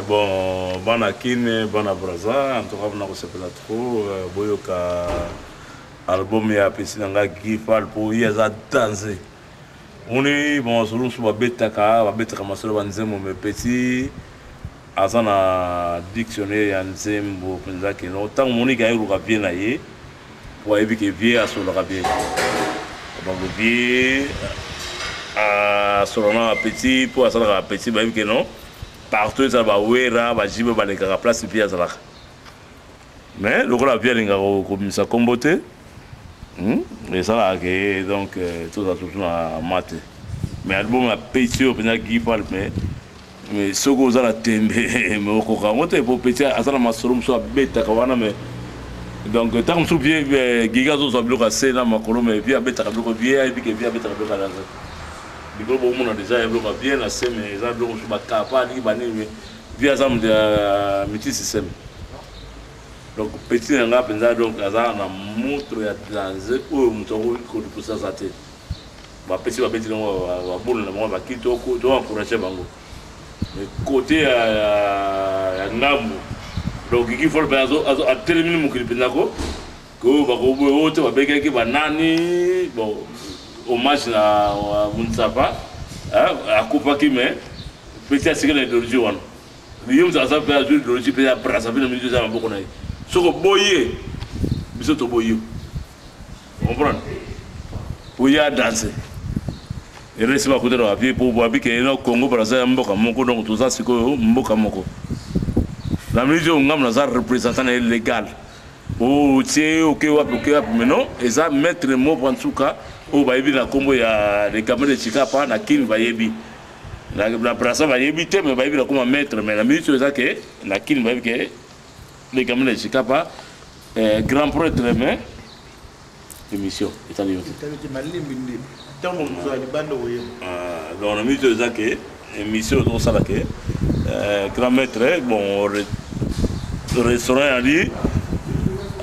Bon, Banakine, Banabraza, en tout cas, on a reçu trop. Boyoka album ya Pessinanga qui parle pour y a danser. On est bon, selon ce babetaka, masolo banzemo me petit. Azana dictionnaire ya nzembo penza que non tant moni ga yuru bien na ye. Wa ebi ke vie a solo bien. Donc vie a solo na petit pour asala petit ba ebi que non. Partout ça va wera va jibe ba le ka place puis azala. Mais le gros bien linga comme ça comboté. Et ça là que donc tout ça tout na maté. Mais album a petit penza qui parle mais soko za la tembe mais oko ka moto pour petit asala masolo so beta ka wana mais donc tant sou bien giga zo so bloka sena makolo mais bien beta ka bloka bien et puis que bien beta ka bloka là biko bo mona déjà e bloka bien na se mais za bloka so ba kapa ni bani mais bien ça me petit système donc petit nga penza donc aza na moto ya danse o moto ko pour ça ça te ba petit no ba bolo na mo ba kito ko to encourager bango. Côté à Nambu, donc il faut le à terminer mon clip nako, que bah au te va béquer qui banani, bon hommage à Munsapa, à Coupa qui met petit à ce que les d'origine one. Lui ça fait à jouer d'origine petit à brasser avec le milieu ça va beaucoup naï. Ce que boyer, bisous to boyer, comprendre? Boyer à danser. Et reste pas côté de la vie pour voir que le Congo Brazza mboka moko donc tout ça c'est que mboka moko. La musique on a un représentant légal. Oh tiens ok mais non et ça mettre le mot en tout cas au baïbi la Congo il y a les gamins de Chikapa na kin baïbi. La Brazza baïbi te mais baïbi la comment mettre mais la musique c'est ça que na kin baïbi que les gamins de Chikapa grand prêtre mais émission italien. Donc on a mis deux ans que émission dans ça là que grand maître bon restaurant a dit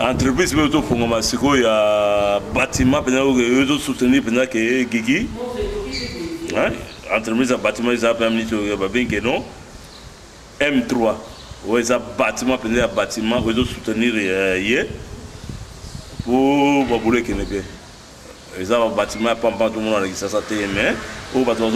entreprise mais tout pour moi c'est quoi il y a bâtiment pendant que eux soutenir pendant que Gigi entreprise à bâtiment ils appellent mis bien que non M3 ouais ça bâtiment pendant bâtiment eux soutenir hier pour babouler que ne bien. Ils ont bâtiment pas tout le monde a ça ça mais au bateau